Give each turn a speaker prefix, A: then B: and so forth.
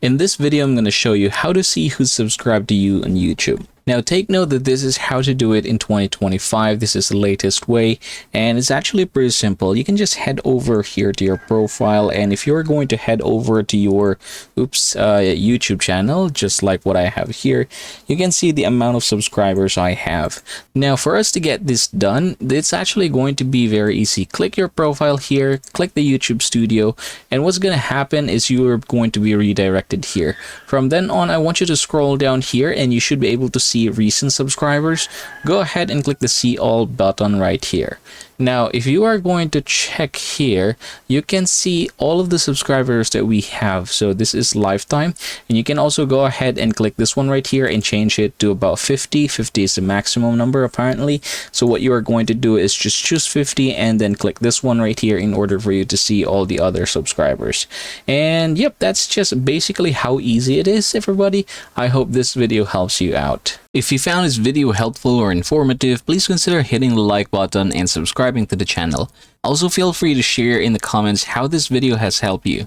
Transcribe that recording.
A: In this video, I'm going to show you how to see who's subscribed to you on YouTube. Now take note that this is how to do it in 2025. This is the latest way, and it's actually pretty simple. You can just head over here to your profile, and if you're going to head over to your YouTube channel, just like what I have here, you can see the amount of subscribers I have. Now for us to get this done, it's actually going to be very easy. Click your profile here, click the YouTube studio, and what's going to happen is you are going to be redirected here. From then on, I want you to scroll down here, and you should be able to see recent subscribers. Go ahead and click the see all button right here. Now if you are going to check here, you can see all of the subscribers that we have. So this is lifetime, and you can also go ahead and click this one right here and change it to about 50. 50 is the maximum number apparently. So what you are going to do is just choose 50 and then click this one right here in order for you to see all the other subscribers. And yep, that's just basically how easy it is, everybody. I hope this video helps you out. If you found this video helpful or informative, please consider hitting the like button and subscribing to the channel. Also feel free to share in the comments how this video has helped you.